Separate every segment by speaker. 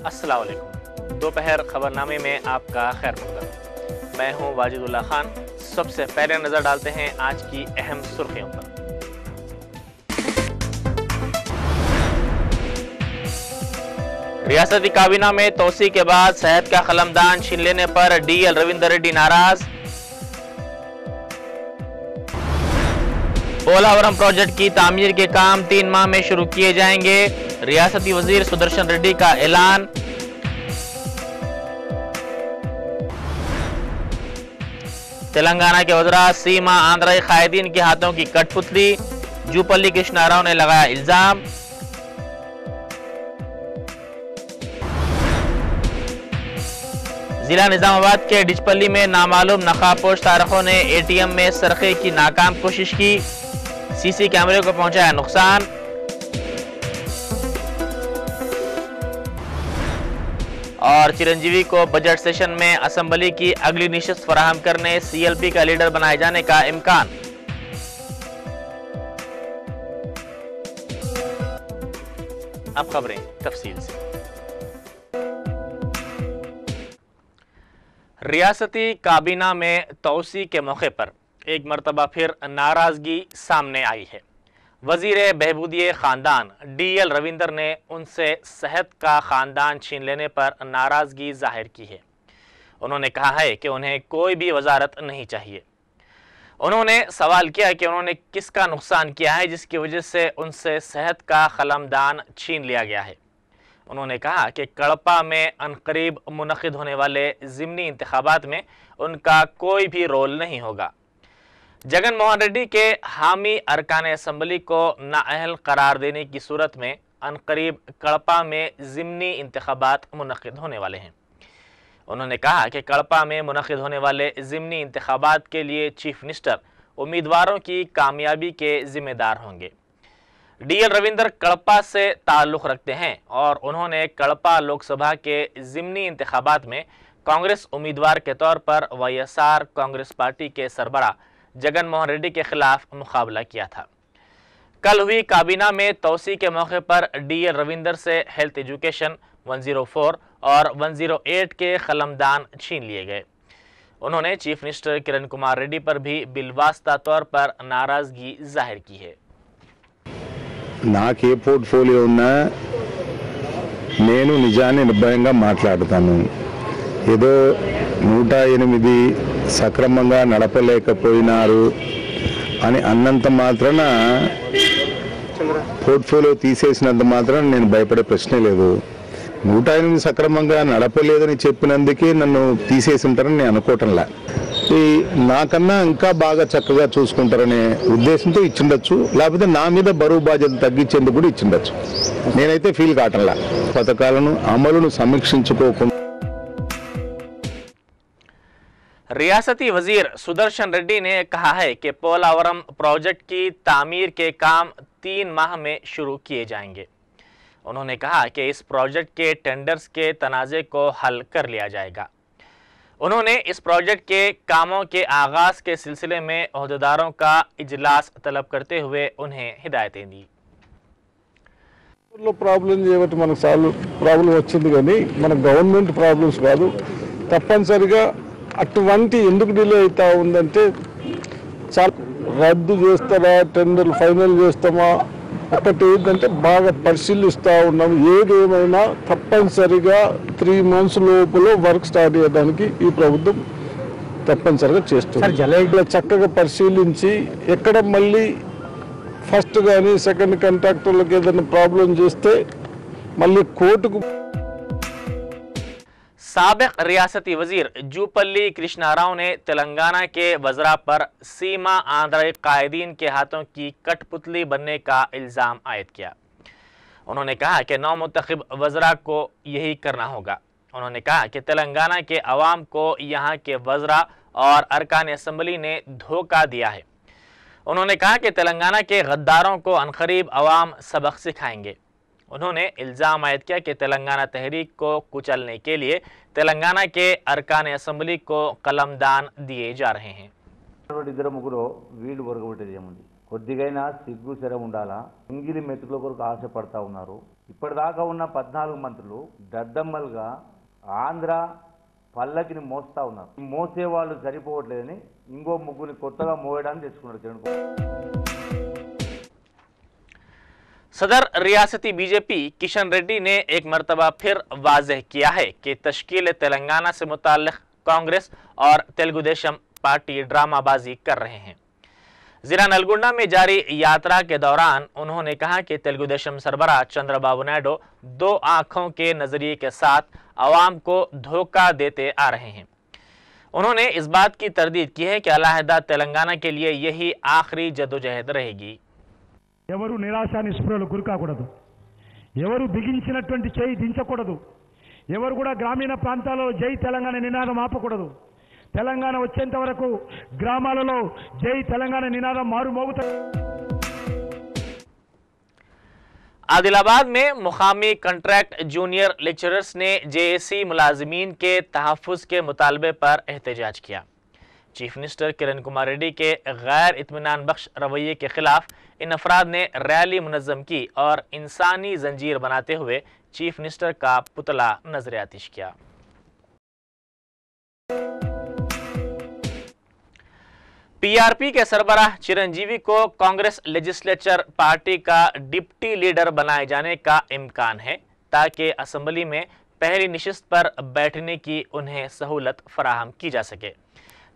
Speaker 1: अस्सलाम वालेकुम। दोपहर खबरनामे में आपका खैर मक़दम। मैं हूं वाजिदुल्लाह खान। सबसे पहले नजर डालते हैं आज की अहम सुर्खियों पर। रियासती काबीना में तोसी के बाद सेहत का कलमदान छीन लेने पर डीएल रविंदर रेड्डी नाराज। पोलावरम प्रोजेक्ट की तामीर के काम 3 माह में शुरू किए जाएंगे। रियासती वजीर सुदर्शन रेड्डी का ऐलान। तेलंगाना के वज़रा सीमा आंध्राई कायदीन के हाथों की कठपुतली। जूपल्ली कृष्णाराव ने लगाया इल्जाम। जिला निजामाबाद के डिचपल्ली में नामालूम नकाबपोश तारकों ने एटीएम में सरखे की नाकाम कोशिश की। सीसी कैमरे को पहुंचाया नुकसान। और चिरंजीवी को बजट सेशन में असेंबली की अगली नशिस्त फराहम करने सीएलपी का लीडर बनाए जाने का इम्कान। अब खबरें तफसील से। रियासती काबीना में तोसी के मौके पर एक मरतबा फिर नाराजगी सामने आई है। वजीर बहबूदिये ख़ानदान डीएल रविंदर ने उनसे सेहत का ख़ानदान छीन लेने पर नाराज़गी जाहिर की है। उन्होंने कहा है कि उन्हें कोई भी वजारत नहीं चाहिए। उन्होंने सवाल किया कि उन्होंने किसका नुकसान किया है जिसकी वजह से उनसे सेहत का कलमदान छीन लिया गया है। उन्होंने कहा कि कड़पा में अनकरीब मुनक़िद होने वाले ज़िमनी इंतखाबात में उनका कोई भी रोल नहीं होगा। जगन मोहन रेड्डी के हामी अरकान असम्बली को नाअहल करार देने की सूरत में अनकरीब कड़पा में ज़िमनी इंतखाबात मुनक़िद होने वाले हैं। उन्होंने कहा कि कड़पा में मुनक़िद होने वाले ज़िमनी इंतखाबात के लिए चीफ मिनिस्टर उम्मीदवारों की कामयाबी के ज़िम्मेदार होंगे। डीएल रविंदर कड़पा से ताल्लुक़ रखते हैं और उन्होंने कड़पा लोकसभा के ज़िमनी इंतखाबात में कांग्रेस उम्मीदवार के तौर पर वाईएसआर कांग्रेस पार्टी के सरबराह जगन मोहन रेड्डी के खिलाफ मुकाबला किया था। कल हुई काबीना में तोसी के मौके पर डीएल रविंदर से हेल्थ एजुकेशन 104 और 108 के कलमदान छीन लिए गए। उन्होंने चीफ मिनिस्टर किरण कुमार रेड्डी पर भी बिलवास्ता तौर पर नाराजगी जाहिर की है।
Speaker 2: नाके पोर्टफोलियो उन्ना నేను నిజాన్ని నిర్భయంగా మాట్లాడతాను। ఏదో 108 సక్రమంగా నడపలేకపోయినారు అని అన్నంత మాత్రాన పోర్ట్ఫోలియో తీసేసినంత మాత్రాన నేను భయపడే ప్రశ్నే లేదు। 108 సక్రమంగా నడపలేదని చెప్పినందుకే నన్ను తీసేసి ఉంటారని నేను అనుకోవటంలా। నాకన్నా ఇంకా బాగా చక్కగా చూసుకుంటారనే ఉద్దేశంతో ఇచ్చిండొచ్చు, లేకపోతే నా మీద బరువు బాధ్యతలు తగ్గించేందుకు కూడా ఇచ్చిండొచ్చు। నేనైతే ఫీల్ కావటంలా। పథకాలను అమలును సమీక్షించుకోకుండా
Speaker 1: रियासती वजीर सुदर्शन रेड्डी ने कहा है कि पोलावरम प्रोजेक्ट की तामीर के काम 3 माह में शुरू किए जाएंगे। उन्होंने कहा कि इस प्रोजेक्ट के टेंडर्स के तनाज़े को हल कर लिया जाएगा। उन्होंने इस प्रोजेक्ट के कामों के आगाज़ के सिलसिले में ओहदेदारों का इजलास तलब करते हुए उन्हें हिदायतें दी।
Speaker 3: ప్రాబ్లం వచ్చింది కానీ మన గవర్నమెంట్ ప్రాబ్లమ్స్ కాదు। తప్పనిసరిగా అటువంటి ఎందుకు డిలే అవుతా ఉందంటే చాలా రద్దు చేస్తారా, టెండర్లు ఫైనల్ చేస్తామా, ఒకటి ఏంటంటే బాగా పరిశీలిస్తూ ఉన్నాం। ఏదేమైనా తప్పనిసరిగా 3 months లోపల వర్క్ స్టార్ట్ చేయడానికి ఈ ప్రభుత్వం తప్పనిసరిగా చేస్తుంది। చక్కగా పరిశీలించి ఎక్కడ మళ్ళీ ఫస్ట్ కానీ సెకండ్ కాంట్రాక్టర్లకు ఏదైనా ప్రాబ్లం చేస్తే మళ్ళీ కోర్టుకు।
Speaker 1: साबिक रियासती वजीर जूपल्ली कृष्णाराव ने तेलंगाना के वज़रा पर सीमा आंध्राई कायदीन के हाथों की कठपुतली बनने का इल्ज़ाम आयद किया। उन्होंने कहा कि नौमुंतखब वज़रा को यही करना होगा। उन्होंने कहा कि तेलंगाना के अवाम को यहाँ के वज़रा और अरकान असम्बली ने धोखा दिया है। उन्होंने कहा कि तेलंगाना के गद्दारों को अनकरीब अवाम सबक सिखाएंगे। उन्होंने इल्ज़ाम आयद किया कि तेलंगाना तहरीक को कुचलने के लिए तेलंगाना के अरकान असम्बली को कलमदान दिए जा रहे हैं।
Speaker 4: ఇద్దరు ముగ్గురు వీళ్ళు కొరగబెట్టేది ఏముంది? కొద్దిగైనా సిగ్గు శరం ఉండాలా? ఇంగిలి మెతుకుల కొరకు ఆశపడతా ఉన్నారు। ఇప్పటిదాకా ఉన్న 14 మంత్రులు దద్దమ్మలుగా ఆంధ్ర పల్లకిని మోస్తా ఉన్నారు. మోసే వాళ్ళు సరిపోవట్లేదని ఇంకో ముగ్గురిని కొత్తగా మోయడానికి తెచ్చుకున్నారు కిరణ్ కుమార్.
Speaker 1: सदर रियासती बीजेपी किशन रेड्डी ने एक मरतबा फिर वाज़ेह किया है कि तश्कील तेलंगाना से मुताल्लिक़ कांग्रेस और तेलुगु देशम पार्टी ड्रामाबाजी कर रहे हैं। ज़िला नलगुंडा में जारी यात्रा के दौरान उन्होंने कहा कि तेलुगु देशम सरबराह चंद्रबाबू नायडू दो आंखों के नज़रिए के साथ आवाम को धोखा देते आ रहे हैं। उन्होंने इस बात की तरदीद की है कि अलहदा तेलंगाना के लिए यही आखिरी जद्दोजहद रहेगी।
Speaker 5: ఎవరు నిరాశ నిస్పృహలు గురికాకూడదు, ఎవరు బిగించినటువంటి చేయి దించకూడదు, ఎవరు కూడా గ్రామీణ ప్రాంతాల్లో జై తెలంగాణ నినాదం ఆపకూడదు. తెలంగాణ వచ్చేంత వరకు గ్రామాలలో జై తెలంగాణ నినాదం మారుమోగుతుంది.
Speaker 1: आदिलाबाद में मुकामी कंट्रैक्ट जूनियर लेक्चरर्स ने जेएसी मुलाजिमीन के तहफ़्फ़ुज़ के मुतालबे पर एहतजाज किया। चीफ मिनिस्टर किरण कुमार रेड्डी के गैर इत्मीनान बख्श रवैये के खिलाफ इन अफराद ने रैली मुनज़्ज़म की और इंसानी जंजीर बनाते हुए चीफ मिनिस्टर का पुतला नजर आतिश किया। पीआरपी के सरबराह चिरंजीवी को कांग्रेस लेजिस्लेचर पार्टी का डिप्टी लीडर बनाए जाने का इम्कान है ताकि असम्बली में पहली नशिस्त पर बैठने की उन्हें सहूलत फराहम की जा सके।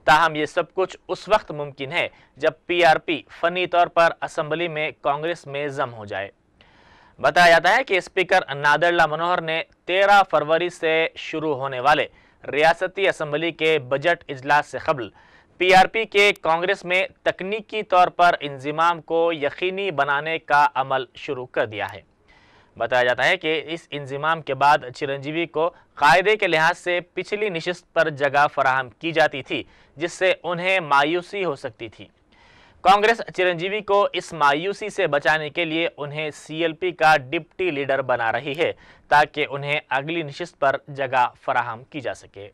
Speaker 1: ताहम ये सब कुछ उस वक्त मुमकिन है जब पीआरपी फनी तौर पर असम्बली में कांग्रेस में जम हो जाए। बताया जाता है कि स्पीकर नादरला मनोहर ने 13 फरवरी से शुरू होने वाले रियासती असम्बली के बजट इजलास से कबल पीआरपी के कांग्रेस में तकनीकी तौर पर इंजिमाम को यकीनी बनाने का अमल शुरू कर दिया है। बताया जाता है कि इस इंजिमाम के बाद चिरंजीवी को कायदे के लिहाज से पिछली नशिस्त पर जगह फराहम की जाती थी, जिससे उन्हें मायूसी हो सकती थी। कांग्रेस चिरंजीवी को इस मायूसी से बचाने के लिए उन्हें सीएलपी का डिप्टी लीडर बना रही है ताकि उन्हें अगली नशिस्त पर जगह फराहम की जा सके।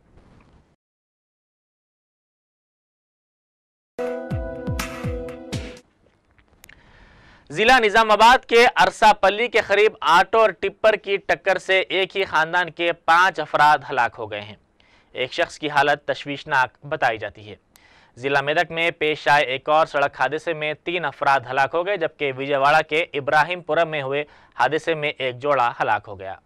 Speaker 1: जिला निजामाबाद के अरसापल्ली के करीब ऑटो और टिप्पर की टक्कर से एक ही खानदान के 5 अफराद हलाक हो गए हैं। एक शख्स की हालत तशवीशनाक बताई जाती है। जिला मेदक में पेश आए एक और सड़क हादसे में 3 अफराद हलाक हो गए, जबकि विजयवाड़ा के इब्राहिमपुरम में हुए हादसे में एक जोड़ा हलाक हो गया।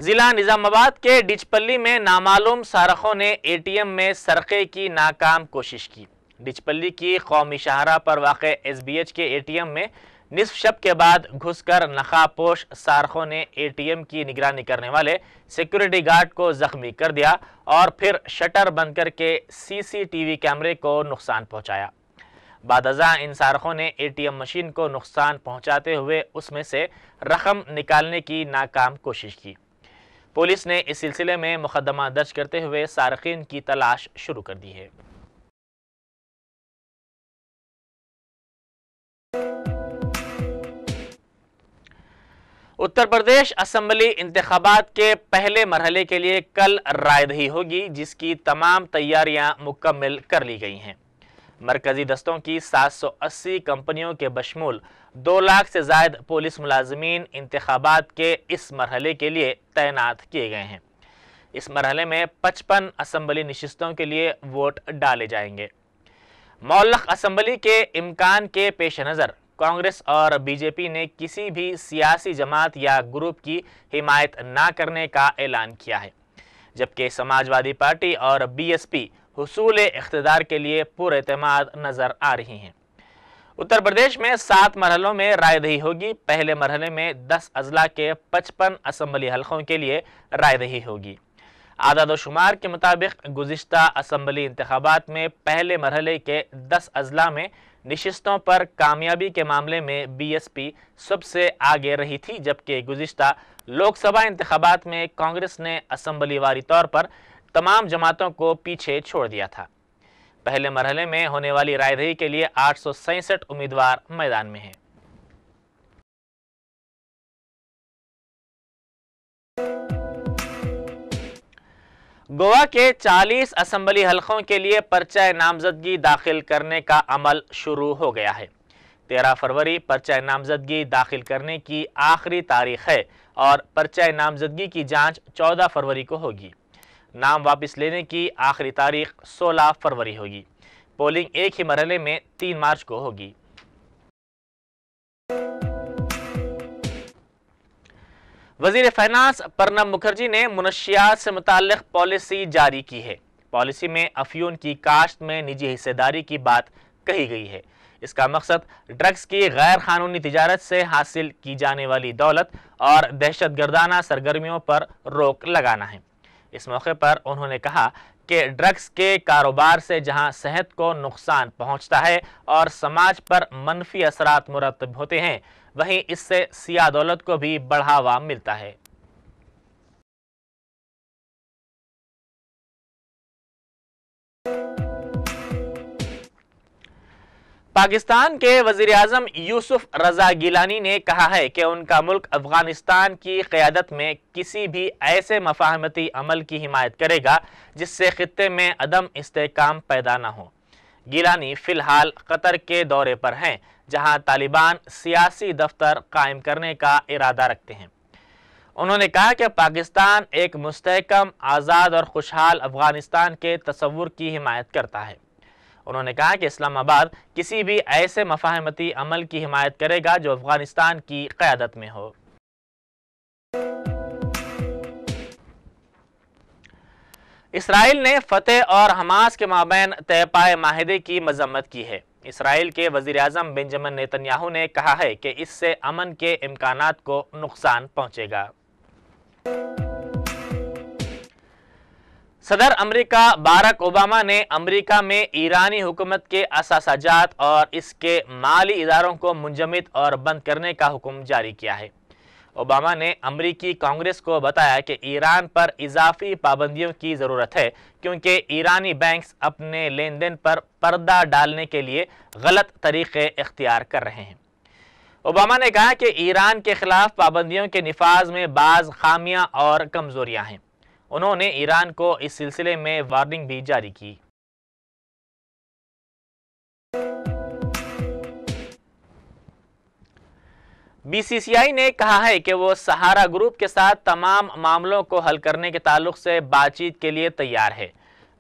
Speaker 1: जिला निजामाबाद के डिचपल्ली में नामालूम सारखों ने एटीएम में सरके की नाकाम कोशिश की। डिचपल्ली की कौमी शाहरा पर वाक़े एसबीएच के एटीएम में निस्फ शब के बाद घुसकर नकाबपोश सारखों ने एटीएम की निगरानी करने वाले सिक्योरिटी गार्ड को जख्मी कर दिया और फिर शटर बंद करके सीसीटीवी कैमरे को नुकसान पहुंचाया। बादअज़ां इन सारखों ने एटीएम मशीन को नुकसान पहुंचाते हुए उसमें से रकम निकालने की नाकाम कोशिश की। पुलिस ने इस सिलसिले में मुकदमा दर्ज करते हुए सारकीन की तलाश शुरू कर दी है। उत्तर प्रदेश असेंबली इंतखाबात के पहले मरहले के लिए कल रायदही होगी, जिसकी तमाम तैयारियां मुकम्मल कर ली गई हैं। मरकजी दस्तों की 780 कंपनियों के बशमूल 2 लाख से ज़ायद पुलिस मुलाजमीन इंतखाबात के इस मरहले के लिए तैनात किए गए हैं। इस मरहले में 55 असम्बली नशिस्तों के लिए वोट डाले जाएंगे। मौलख असम्बली के इम्कान के पेश नज़र कांग्रेस और बीजेपी ने किसी भी सियासी जमात या ग्रुप की हिमायत न करने का ऐलान किया है, जबकि समाजवादी पार्टी और बीएसपी हुसूल इख्तिदार के लिए पुरएतमाद नजर आ रही हैं। उत्तर प्रदेश में 7 मरहलों में रायदही होगी। पहले मरहले में 10 अजला के 55 असम्बली हलकों के लिए रायदही होगी। आदाद शुमार के मुताबिक गुज़िश्ता असम्बली इंतखाबात में पहले मरहले के 10 अजला में नशिस्तों पर कामयाबी के मामले में बीएसपी सबसे आगे रही थी, जबकि गुज़िश्ता लोकसभा इंतखाबात में कांग्रेस ने असम्बली वारी तौर पर तमाम जमातों को पीछे छोड़ दिया था। पहले मरहले में होने वाली रायदही के लिए 867 उम्मीदवार मैदान में हैं। गोवा के 40 असम्बली हलकों के लिए पर्चा नामजदगी दाखिल करने का अमल शुरू हो गया है। 13 फरवरी पर्चा नामजदगी दाखिल करने की आखिरी तारीख है और पर्चा नामजदगी की जांच 14 फरवरी को होगी। नाम वापस लेने की आखिरी तारीख 16 फरवरी होगी। पोलिंग एक ही मरहले में 3 मार्च को होगी। वजीर फाइनेंस प्रणब मुखर्जी ने मुनशियात से मुताल्लिक पॉलिसी जारी की है। पॉलिसी में अफयून की काश्त में निजी हिस्सेदारी की बात कही गई है। इसका मकसद ड्रग्स की गैर कानूनी तिजारत से हासिल की जाने वाली दौलत और दहशतगर्दाना सरगर्मियों पर रोक लगाना है। इस मौके पर उन्होंने कहा कि ड्रग्स के कारोबार से जहां सेहत को नुकसान पहुंचता है और समाज पर मनफी असरात मुरतब होते हैं, वहीं इससे सियाह दौलत को भी बढ़ावा मिलता है। पाकिस्तान के वजीर आजम यूसुफ रजा गिलानी ने कहा है कि उनका मुल्क अफगानिस्तान की क़यादत में किसी भी ऐसे मफाहमती अमल की हिमायत करेगा जिससे खित्ते में अदम इस्तेहकाम पैदा न हो। गिलानी फिलहाल कतर के दौरे पर हैं, जहां तालिबान सियासी दफ्तर कायम करने का इरादा रखते हैं। उन्होंने कहा कि पाकिस्तान एक मुस्तहकम, आज़ाद और खुशहाल अफगानिस्तान के तस्वुर की हिमायत करता है। उन्होंने कहा कि इस्लामाबाद किसी भी ऐसे मफाहमती अमल की हिमायत करेगा जो अफगानिस्तान की क़यादत में हो। इसराइल ने फतेह और हमास के माबैन तय पाए माहिदे की मजम्मत की है। इसराइल के वजीर आजम बेंजामिन नेतन्याहू ने कहा है कि इससे अमन के इम्कानात को नुकसान पहुंचेगा। सदर अमेरिका बाराक ओबामा ने अमेरिका में ईरानी हुकूमत के असासाजात और इसके माली इदारों को मुंजमद और बंद करने का हुक्म जारी किया है। ओबामा ने अमेरिकी कांग्रेस को बताया कि ईरान पर इजाफी पाबंदियों की ज़रूरत है, क्योंकि ईरानी बैंक्स अपने लेन देन पर पर्दा डालने के लिए गलत तरीक़े इख्तियार कर रहे हैं। ओबामा ने कहा कि ईरान के खिलाफ पाबंदियों के निफाज में बाज़ खामियां और कमज़ोरियां हैं। उन्होंने ईरान को इस सिलसिले में वार्निंग भी जारी की। बीसीसीआई ने कहा है कि वो सहारा ग्रुप के साथ तमाम मामलों को हल करने के ताल्लुक से बातचीत के लिए तैयार है।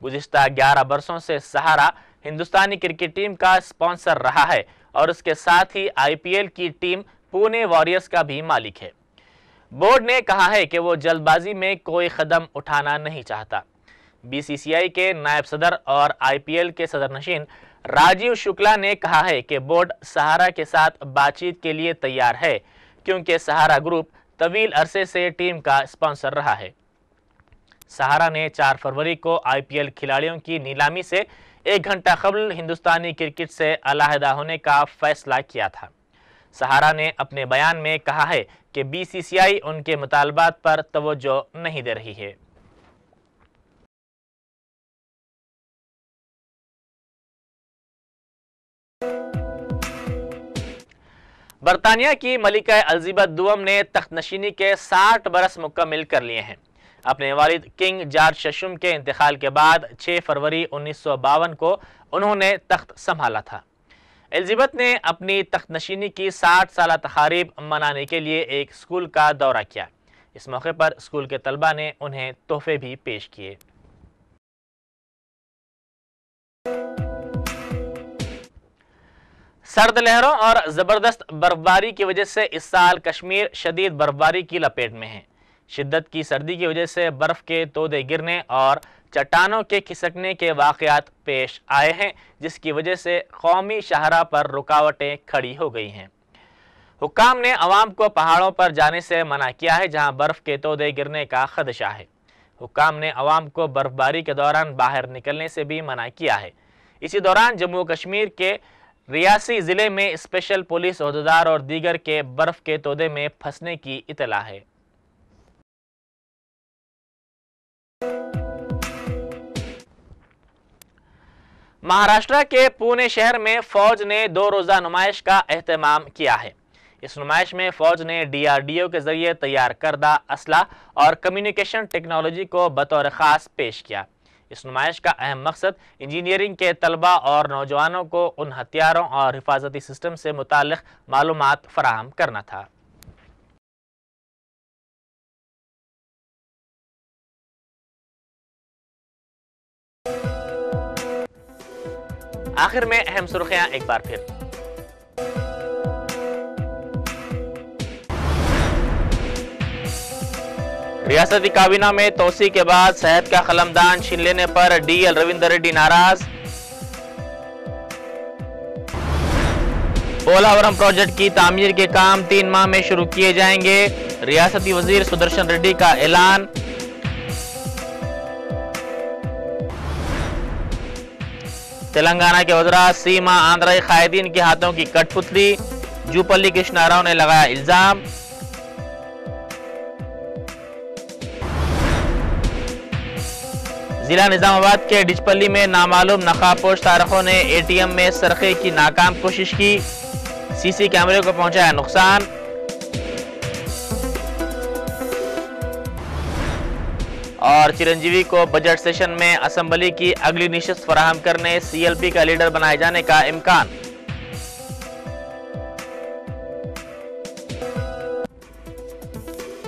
Speaker 1: गुज़िश्ता 11 बरसों से सहारा हिंदुस्तानी क्रिकेट टीम का स्पॉन्सर रहा है और उसके साथ ही आईपीएल की टीम पुणे वॉरियर्स का भी मालिक है। बोर्ड ने कहा है कि वो जल्दबाजी में कोई कदम उठाना नहीं चाहता। बीसीसीआई के नायब सदर और आईपीएल के सदरनशीन राजीव शुक्ला ने कहा है कि बोर्ड सहारा के साथ बातचीत के लिए तैयार है, क्योंकि सहारा ग्रुप तवील अरसे से टीम का स्पॉन्सर रहा है। सहारा ने 4 फरवरी को आईपीएल खिलाड़ियों की नीलामी से 1 घंटा कबल हिंदुस्तानी क्रिकेट से अलहदा होने का फैसला किया था। सहारा ने अपने बयान में कहा है कि बीसीसीआई उनके मुतालबात पर तवज्जो नहीं दे रही है। बरतानिया की मलिका एलिज़ाबेथ दुम ने तख्त नशीनी के 60 बरस मुकम्मिल कर लिए हैं। अपने वालिद किंग जॉर्ज छठम के इंतकाल के बाद 6 फरवरी 1952 को उन्होंने तख्त संभाला था। एलिज़ाबेथ ने अपनी तख्त नशीनी की 60 साला तकारीब मनाने के लिए एक स्कूल का दौरा किया। इस मौके पर स्कूल के तलबा ने उन्हें तोहफे भी पेश किए। सर्द लहरों और ज़बरदस्त बर्फबारी की वजह से इस साल कश्मीर शदीद बर्फबारी की लपेट में है। शिद्दत की सर्दी की वजह से बर्फ़ के तोदे गिरने और चट्टानों के खिसकने के वाक़यात पेश आए हैं, जिसकी वजह से कौमी शाहरा पर रुकावटें खड़ी हो गई हैं। हुक्काम ने अवाम को पहाड़ों पर जाने से मना किया है, जहां बर्फ़ के तोदे गिरने का खदशा है। हुक्काम ने अवाम को बर्फबारी के दौरान बाहर निकलने से भी मना किया है। इसी दौरान जम्मू कश्मीर के रियासी ज़िले में स्पेशल पुलिस ओहदेदार और दीगर के बर्फ़ के तोदे में फंसने की इतला है। महाराष्ट्र के पुणे शहर में फौज ने 2 रोज़ा नुमाइश का एहतमाम किया है। اس نمائش میں فوج نے DRDO کے ذریعے تیار کردہ اسلحہ اور کمیونیکیشن ٹیکنالوجی کو بطور خاص پیش کیا۔ اس نمائش کا اہم مقصد انجینئرنگ کے طلبہ اور نوجوانوں کو ان ہتھیاروں اور حفاظتی سسٹم سے متعلق معلومات فراہم کرنا تھا۔ آخر میں اہم سرخیاں ایک بار پھر۔ ریاستی کابینہ میں توسیع کے بعد صحت کا قلمدان چھین لینے پر DL رویندر ریڈی ناراض۔ پولاورم پروجیکٹ کی تعمیر کے کام 3 ماہ میں شروع کیے جائیں گے، ریاستی وزیر سدرشن ریڈی کا اعلان۔ تلنگانہ کے وزراء سیما آندھرائی قائدین کے ہاتھوں کی کٹ پتلی، جوپلی کرشنا راؤ نے لگایا الزام۔ ضلع نظام آباد کے ڈچپلی میں نامعلوم نقاب پوش تارکوں نے ATM میں سرقے کی ناکام کوشش کی، CC کیمرے کو پہنچایا نقصان۔ اور چرنجیوی کو بجٹ سیشن میں اسمبلی کی اگلی نشست فراہم کرنے CLP کا لیڈر بنائے جانے کا امکان۔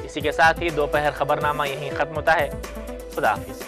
Speaker 1: اسی کے ساتھ ہی دوپہر خبرنامہ یہیں ختم ہوتا ہے۔ خدا حافظ۔